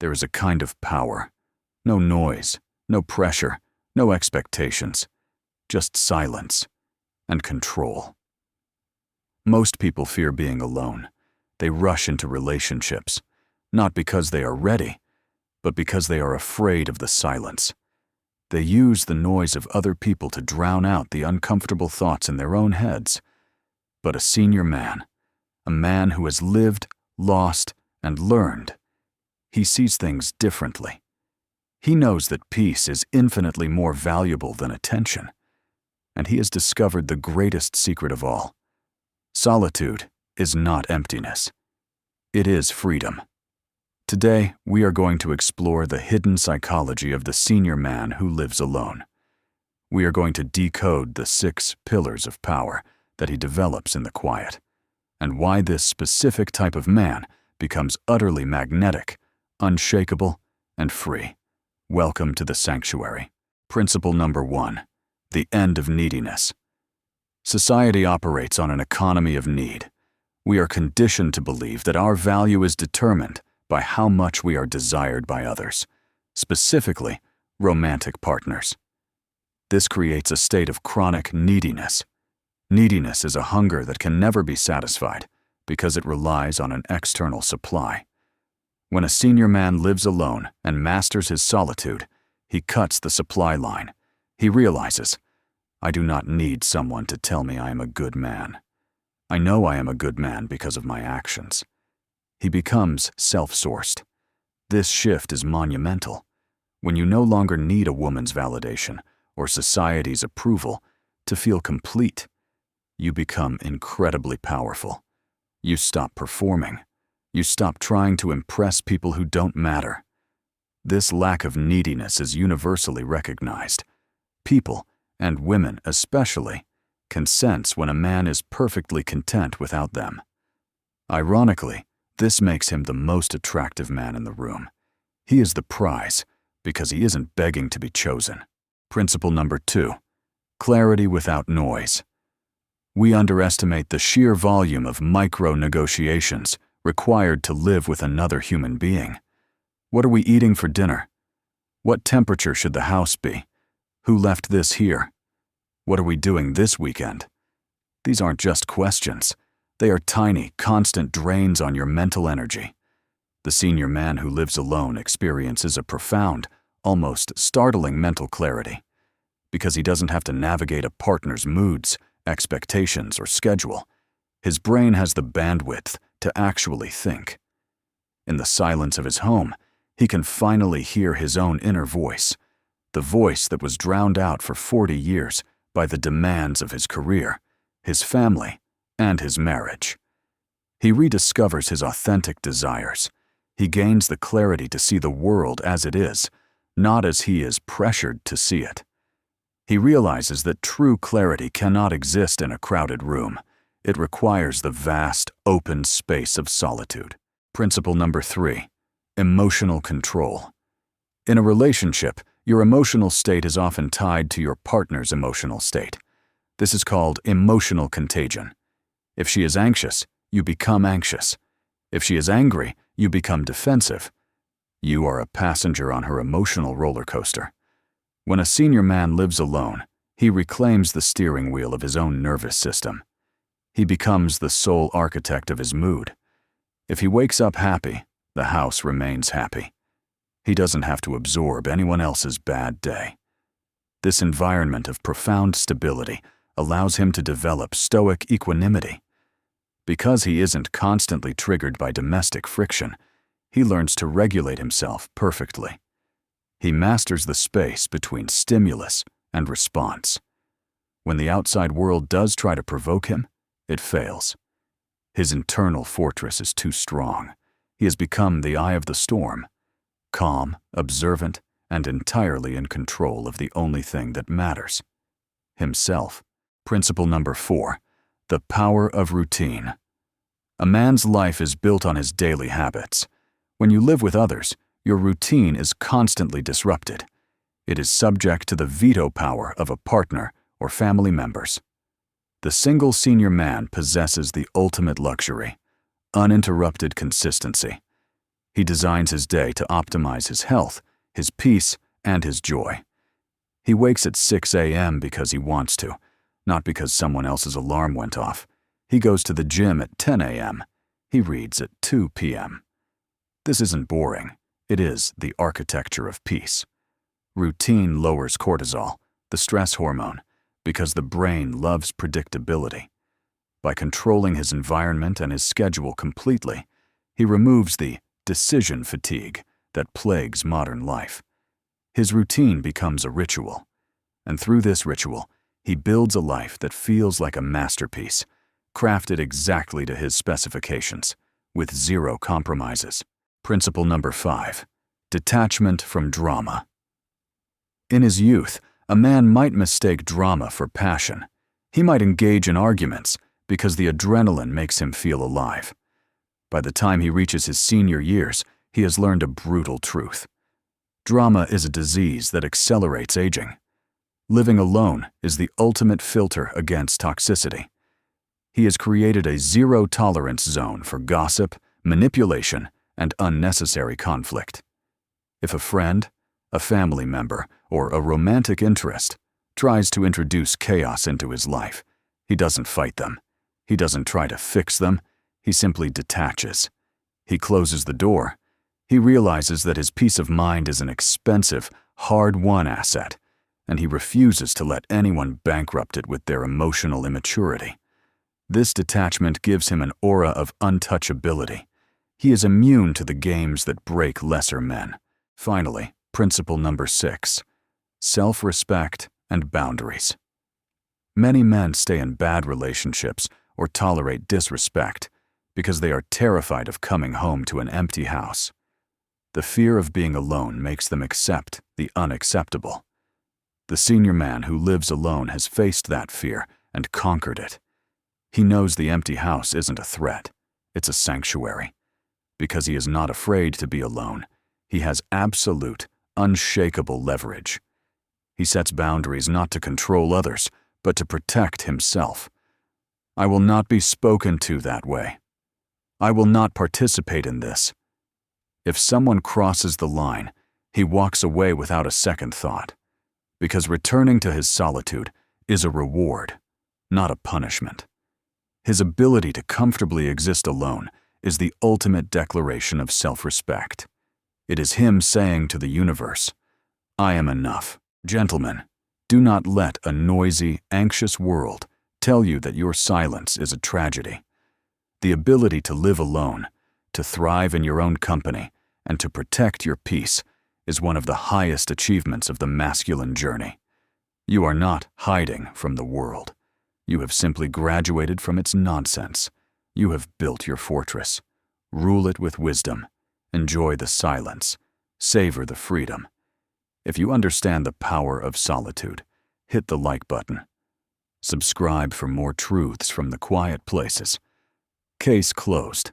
There is a kind of power. No noise, no pressure, no expectations. Just silence and control. Most people fear being alone. They rush into relationships, not because they are ready, but because they are afraid of the silence. They use the noise of other people to drown out the uncomfortable thoughts in their own heads. But a senior man, a man who has lived, lost, and learned, he sees things differently. He knows that peace is infinitely more valuable than attention, and he has discovered the greatest secret of all. Solitude is not emptiness. It is freedom. Today, we are going to explore the hidden psychology of the senior man who lives alone. We are going to decode the 6 pillars of power that he develops in the quiet, and why this specific type of man becomes utterly magnetic, unshakable, and free. Welcome to the sanctuary. Principle number 1, the end of neediness. Society operates on an economy of need. We are conditioned to believe that our value is determined by how much we are desired by others, specifically romantic partners. This creates a state of chronic neediness. Neediness is a hunger that can never be satisfied because it relies on an external supply. When a senior man lives alone and masters his solitude, he cuts the supply line. He realizes, I do not need someone to tell me I am a good man. I know I am a good man because of my actions. He becomes self-sourced. This shift is monumental. When you no longer need a woman's validation or society's approval to feel complete, you become incredibly powerful. You stop performing. You stop trying to impress people who don't matter. This lack of neediness is universally recognized. People, and women especially, can sense when a man is perfectly content without them. Ironically, this makes him the most attractive man in the room. He is the prize because he isn't begging to be chosen. Principle number 2, clarity without noise. We underestimate the sheer volume of micro-negotiations required to live with another human being. What are we eating for dinner? What temperature should the house be? Who left this here? What are we doing this weekend? These aren't just questions. They are tiny, constant drains on your mental energy. The senior man who lives alone experiences a profound, almost startling mental clarity, because he doesn't have to navigate a partner's moods, expectations, or schedule. His brain has the bandwidth to actually think. In the silence of his home, he can finally hear his own inner voice, the voice that was drowned out for 40 years by the demands of his career, his family, and his marriage. He rediscovers his authentic desires. He gains the clarity to see the world as it is, not as he is pressured to see it. He realizes that true clarity cannot exist in a crowded room. It requires the vast, open space of solitude. Principle number 3, emotional control. In a relationship, your emotional state is often tied to your partner's emotional state. This is called emotional contagion. If she is anxious, you become anxious. If she is angry, you become defensive. You are a passenger on her emotional roller coaster. When a senior man lives alone, he reclaims the steering wheel of his own nervous system. He becomes the sole architect of his mood. If he wakes up happy, the house remains happy. He doesn't have to absorb anyone else's bad day. This environment of profound stability allows him to develop stoic equanimity. Because he isn't constantly triggered by domestic friction, he learns to regulate himself perfectly. He masters the space between stimulus and response. When the outside world does try to provoke him, it fails. His internal fortress is too strong. He has become the eye of the storm, calm, observant, and entirely in control of the only thing that matters, himself. Principle number 4, the power of routine. A man's life is built on his daily habits. When you live with others, your routine is constantly disrupted. It is subject to the veto power of a partner or family members. The single senior man possesses the ultimate luxury, uninterrupted consistency. He designs his day to optimize his health, his peace, and his joy. He wakes at 6 a.m. because he wants to, not because someone else's alarm went off. He goes to the gym at 10 a.m. He reads at 2 p.m. This isn't boring. It is the architecture of peace. Routine lowers cortisol, the stress hormone, because the brain loves predictability. By controlling his environment and his schedule completely, he removes the decision fatigue that plagues modern life. His routine becomes a ritual, and through this ritual, he builds a life that feels like a masterpiece, crafted exactly to his specifications, with zero compromises. Principle number 5. Detachment from drama. In his youth, a man might mistake drama for passion. He might engage in arguments because the adrenaline makes him feel alive. By the time he reaches his senior years, he has learned a brutal truth. Drama is a disease that accelerates aging. Living alone is the ultimate filter against toxicity. He has created a zero-tolerance zone for gossip, manipulation, and unnecessary conflict. If a friend, a family member, or a romantic interest tries to introduce chaos into his life, he doesn't fight them. He doesn't try to fix them. He simply detaches. He closes the door. He realizes that his peace of mind is an expensive, hard-won asset, and he refuses to let anyone bankrupt it with their emotional immaturity. This detachment gives him an aura of untouchability. He is immune to the games that break lesser men. Finally, principle number 6. Self-respect and boundaries. Many men stay in bad relationships or tolerate disrespect because they are terrified of coming home to an empty house. The fear of being alone makes them accept the unacceptable. The senior man who lives alone has faced that fear and conquered it. He knows the empty house isn't a threat, it's a sanctuary. Because he is not afraid to be alone, he has absolute, unshakable leverage. He sets boundaries not to control others, but to protect himself. I will not be spoken to that way. I will not participate in this. If someone crosses the line, he walks away without a second thought, because returning to his solitude is a reward, not a punishment. His ability to comfortably exist alone is the ultimate declaration of self-respect. It is him saying to the universe, I am enough. Gentlemen, do not let a noisy, anxious world tell you that your silence is a tragedy. The ability to live alone, to thrive in your own company, and to protect your peace is one of the highest achievements of the masculine journey. You are not hiding from the world. You have simply graduated from its nonsense. You have built your fortress. Rule it with wisdom. Enjoy the silence. Savor the freedom. If you understand the power of solitude, hit the like button. Subscribe for more truths from the quiet places. Case closed.